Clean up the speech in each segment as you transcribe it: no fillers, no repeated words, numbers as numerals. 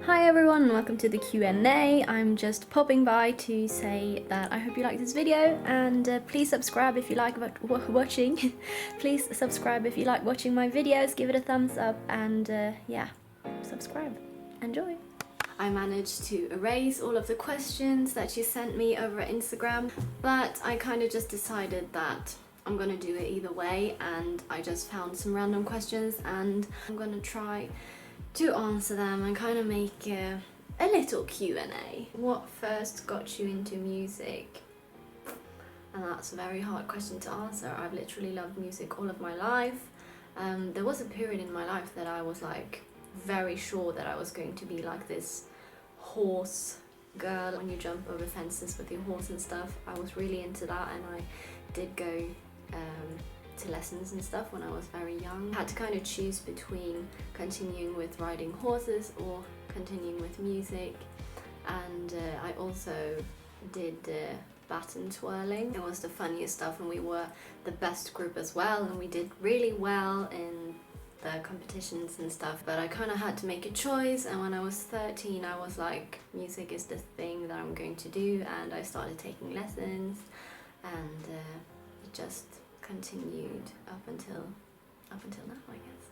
Hi everyone and welcome to the Q&A. I'm just popping by to say that I hope you like this video and please subscribe if you like watching. Please subscribe if you like watching my videos, give it a thumbs up and yeah, subscribe. Enjoy! I managed to erase all of the questions that you sent me over Instagram, but I kind of just decided that I'm gonna do it either way, and I just found some random questions and I'm gonna try to answer them and kind of make a little Q&A. What first got you into music? And that's a very hard question to answer. I've literally loved music all of my life. There was a period in my life that I was like very sure that I was going to be like this horse girl. When you jump over fences with your horse and stuff, I was really into that, and I did go to lessons and stuff when I was very young. I had to kind of choose between continuing with riding horses or continuing with music, and I also did baton twirling. It was the funniest stuff, and we were the best group as well, and we did really well in the competitions and stuff, but I kind of had to make a choice, and when I was 13 I was like, music is the thing that I'm going to do, and I started taking lessons, and it just continued up until now, I guess.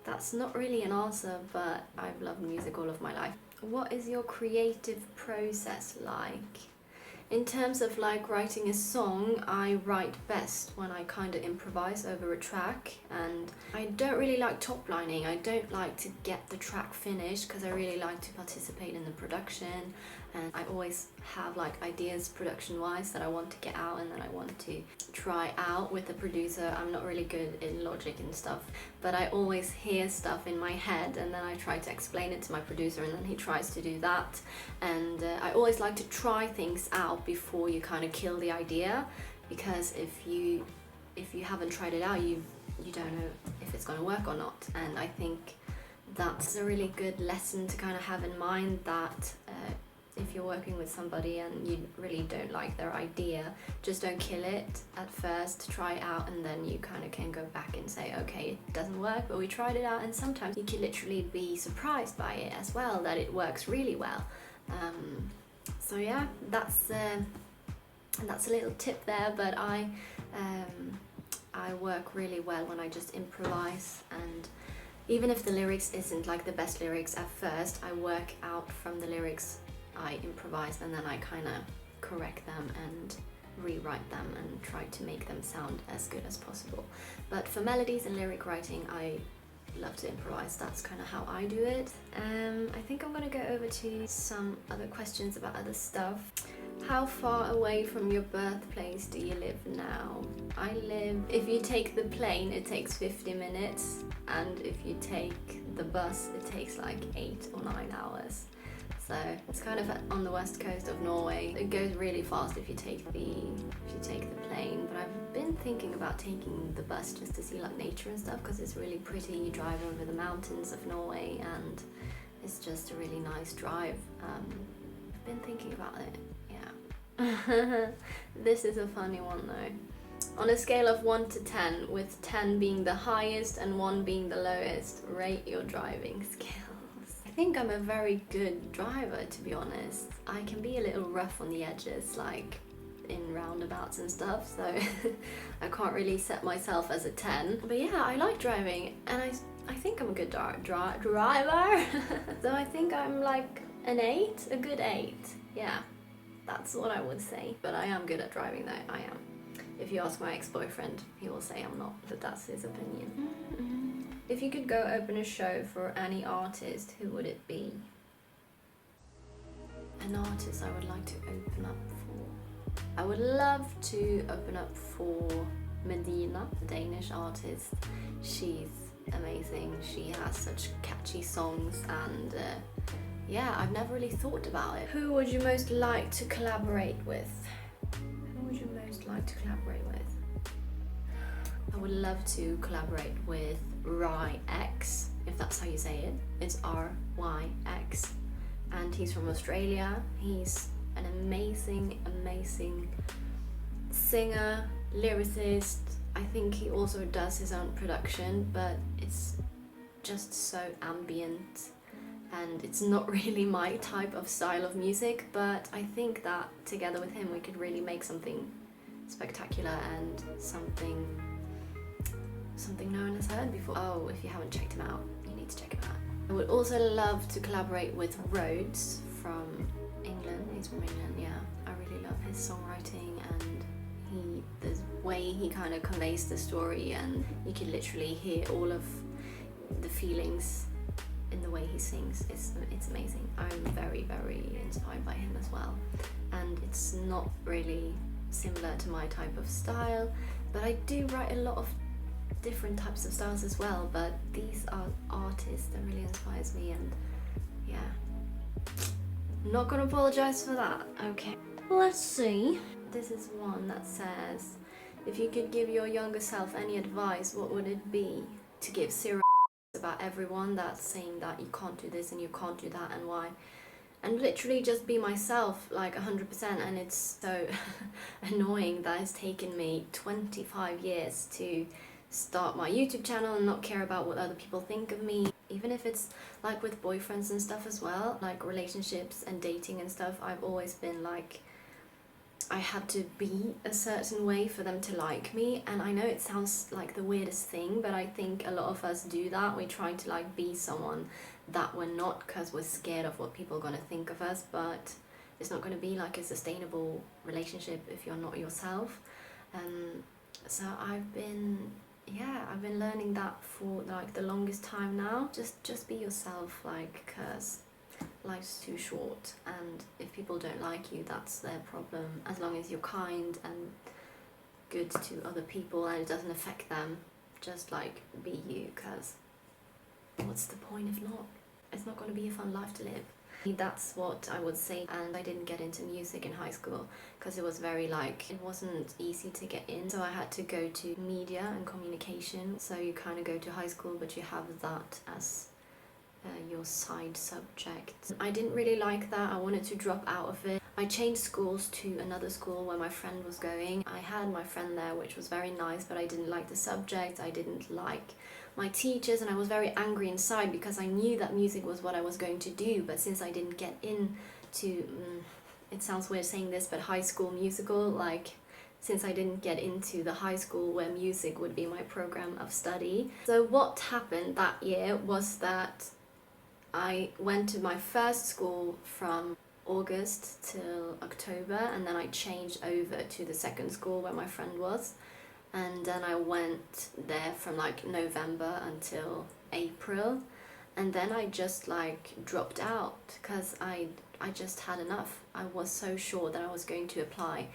That's not really an answer, but I've loved music all of my life. What is your creative process like? In terms of like writing a song, I write best when I kind of improvise over a track, and I don't really like top lining. I don't like to get the track finished because I really like to participate in the production, and I always have like ideas production wise that I want to get out and that I want to try out with the producer. I'm not really good in logic and stuff, but I always hear stuff in my head and then I try to explain it to my producer, and then he tries to do that, and I always like to try things out before you kind of kill the idea, because if you haven't tried it out, you don't know if it's going to work or not. And I think that's a really good lesson to kind of have in mind, that if you're working with somebody and you really don't like their idea, just don't kill it at first, try it out, and then you kind of can go back and say, okay, it doesn't work, but we tried it out. And sometimes you can literally be surprised by it as well, that it works really well. So yeah, that's a little tip there, but I work really well when I just improvise, and even if the lyrics isn't like the best lyrics at first, I work out from the lyrics, I improvise, and then I kind of correct them and rewrite them and try to make them sound as good as possible. But for melodies and lyric writing, I love to improvise. That's kind of how I do it. I think I'm gonna go over to some other questions about other stuff. How far away from your birthplace do you live now? I live, if you take the plane, it takes 50 minutes, and if you take the bus, it takes like 8 or 9 hours. So it's kind of on the west coast of Norway. It goes really fast if you take the plane, but I've been thinking about taking the bus just to see like nature and stuff, because it's really pretty. You drive over the mountains of Norway and it's just a really nice drive. I've been thinking about it, yeah. This is a funny one though. On a scale of 1 to 10, with 10 being the highest and 1 being the lowest, rate your driving skills. I think I'm a very good driver, to be honest. I can be a little rough on the edges, like in roundabouts and stuff, so I can't really set myself as a 10. But yeah, I like driving, and I think I'm a good driver. So I think I'm like an 8, a good 8. Yeah, that's what I would say. But I am good at driving though, I am. If you ask my ex-boyfriend, he will say I'm not, but that's his opinion. If you could go open a show for any artist, who would it be? An artist I would like to open up for. I would love to open up for Medina, a Danish artist. She's amazing. She has such catchy songs, and yeah, I've never really thought about it. Who would you most like to collaborate with? Who would you most like to collaborate with? I would love to collaborate with Ryx, if that's how you say it. It's RYX, and he's from Australia. He's an amazing singer, lyricist. I think he also does his own production, but it's just so ambient and it's not really my type of style of music, but I think that together with him we could really make something spectacular and something no one has heard before. Oh, if you haven't checked him out, you need to check him out. I would also love to collaborate with Rhodes from England. He's from England, yeah. I really love his songwriting, and the way he kind of conveys the story, and you can literally hear all of the feelings in the way he sings. It's amazing. I'm very, very inspired by him as well. And it's not really similar to my type of style, but I do write a lot of different types of styles as well, but these are artists that really inspires me, and yeah, not gonna apologize for that. Okay, let's see. This is one that says, if you could give your younger self any advice, what would it be? To give zero about everyone that's saying that you can't do this and you can't do that and why, and literally just be myself like 100%. And it's so annoying that it's taken me 25 years to start my YouTube channel and not care about what other people think of me. Even if it's like with boyfriends and stuff as well, like relationships and dating and stuff, I've always been like, I had to be a certain way for them to like me. And I know it sounds like the weirdest thing, but I think a lot of us do that. We try to like be someone that we're not because we're scared of what people are going to think of us, but it's not going to be like a sustainable relationship if you're not yourself. So I've been learning that for like the longest time now. Just be yourself, like, cause life's too short, and if people don't like you, that's their problem. As long as you're kind and good to other people and it doesn't affect them, just like be you, cause what's the point if not? It's not going to be a fun life to live. That's what I would say. And I didn't get into music in high school because it was very like, it wasn't easy to get in, so I had to go to media and communication. So you kind of go to high school but you have that as your side subject. I didn't really like that. I wanted to drop out of it. I changed schools to another school where my friend was going. I had my friend there, which was very nice, but I didn't like the subject. I didn't like my teachers, and I was very angry inside because I knew that music was what I was going to do. But since I didn't get into, it sounds weird saying this, but High School Musical, like, since I didn't get into the high school where music would be my program of study. So what happened that year was that I went to my first school from August till October, and then I changed over to the second school where my friend was, and then I went there from like November until April, and then I just like dropped out because I just had enough. I was so sure that I was going to apply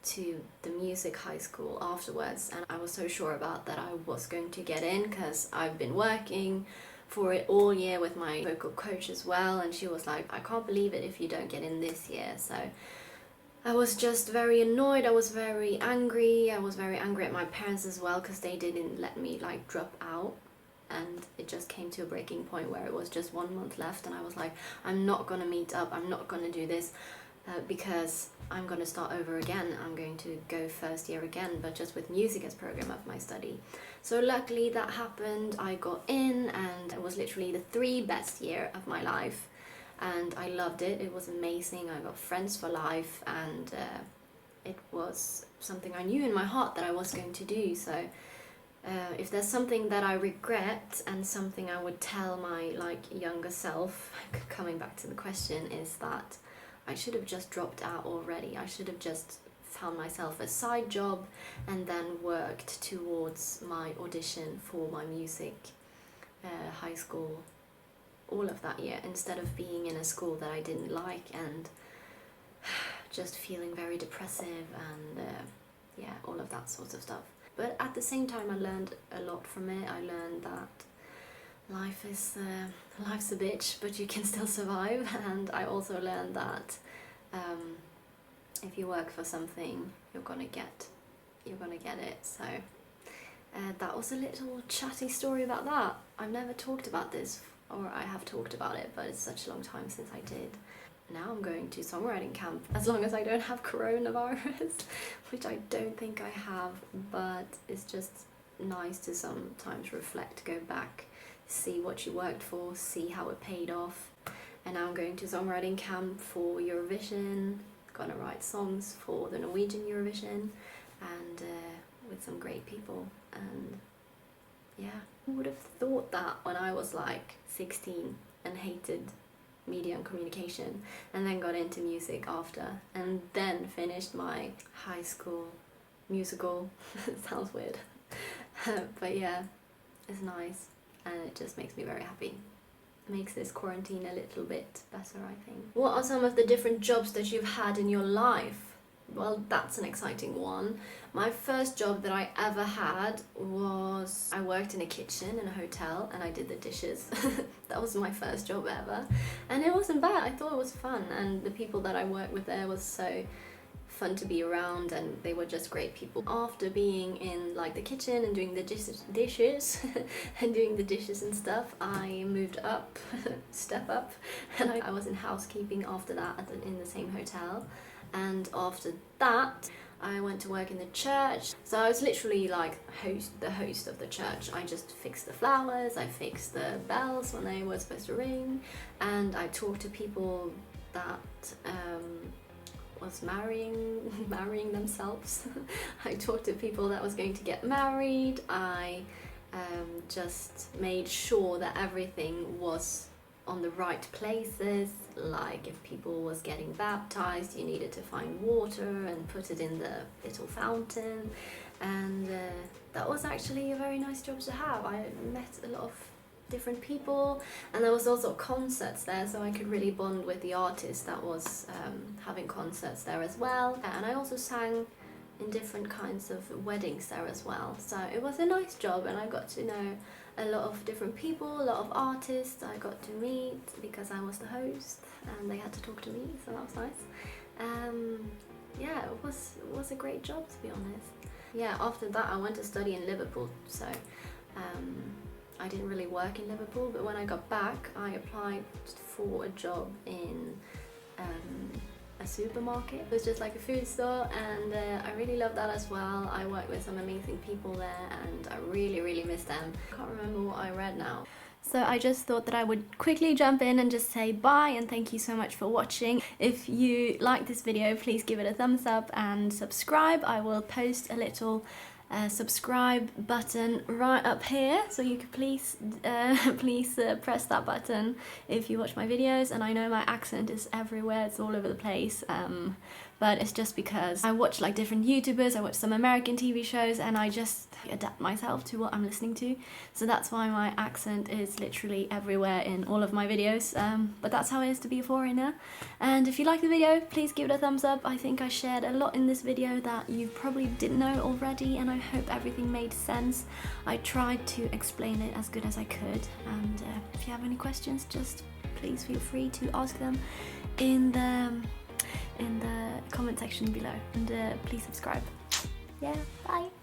to the music high school afterwards, and I was so sure about that I was going to get in because I've been working for it all year with my vocal coach as well, and she was like, I can't believe it if you don't get in this year. So I was just very annoyed. I was very angry. I was very angry at my parents as well because they didn't let me like drop out, and it just came to a breaking point where it was just 1 month left, and I was like, I'm not gonna meet up, I'm not gonna do this because I'm gonna start over again. I'm going to go first year again, but just with music as program of my study. So luckily that happened. I got in, and it was literally the 3 best year of my life, and I loved it. It was amazing. I got friends for life, and it was something I knew in my heart that I was going to do. So if there's something that I regret and something I would tell my like younger self, coming back to the question, is that I should have just dropped out already. I should have just found myself a side job and then worked towards my audition for my music high school all of that year, instead of being in a school that I didn't like and just feeling very depressive and yeah, all of that sort of stuff. But at the same time, I learned a lot from it. I learned that life's a bitch, but you can still survive. And I also learned that if you work for something, you're gonna get it. So that was a little chatty story about that. I've never talked about this, or I have talked about it, but it's such a long time since I did. Now I'm going to songwriting camp, as long as I don't have coronavirus, which I don't think I have, but it's just nice to sometimes reflect, go back, see what you worked for, see how it paid off, and now I'm going to songwriting camp for Eurovision, gonna write songs for the Norwegian Eurovision, and with some great people. And yeah, who would have thought that when I was like 16 and hated media and communication, and then got into music after, and then finished my high school musical. Sounds weird. But yeah, it's nice, and it just makes me very happy. Makes this quarantine a little bit better, I think. What are some of the different jobs that you've had in your life? Well, that's an exciting one. My first job that I ever had was, I worked in a kitchen in a hotel and I did the dishes. That was my first job ever. And it wasn't bad, I thought it was fun. And the people that I worked with there was so fun to be around, and they were just great people. After being in like the kitchen and doing the dishes and doing the dishes and stuff, I moved up, step up, and I was in housekeeping after that in the same hotel. And after that, I went to work in the church. So I was literally like the host of the church. I just fixed the flowers, I fixed the bells when they were supposed to ring, and I talked to people that was marrying themselves. I talked to people that was going to get married. I just made sure that everything was on the right places. Like if people was getting baptized, you needed to find water and put it in the little fountain, and that was actually a very nice job to have. I met a lot of different people, and there was also concerts there, so I could really bond with the artist that was having concerts there as well. And I also sang in different kinds of weddings there as well, so it was a nice job, and I got to know a lot of different people, a lot of artists I got to meet because I was the host and they had to talk to me, so that was nice. Yeah, it was a great job, to be honest. Yeah, after that I went to study in Liverpool, so I didn't really work in Liverpool, but when I got back I applied for a job in a supermarket. It was just like a food store, and I really loved that as well. I worked with some amazing people there and I really miss them. I can't remember what I read now. So I just thought that I would quickly jump in and just say bye and thank you so much for watching. If you like this video, please give it a thumbs up and subscribe. I will post a little subscribe button right up here, so you could please press that button if you watch my videos. And I know my accent is everywhere, it's all over the place, but it's just because I watch like different YouTubers, I watch some American TV shows, and I just adapt myself to what I'm listening to, so that's why my accent is literally everywhere in all of my videos, but that's how it is to be a foreigner. And if you like the video, please give it a thumbs up. I think I shared a lot in this video that you probably didn't know already, and I hope everything made sense. I tried to explain it as good as I could, and if you have any questions, just please feel free to ask them in the comment section below, and please subscribe. Yeah, bye!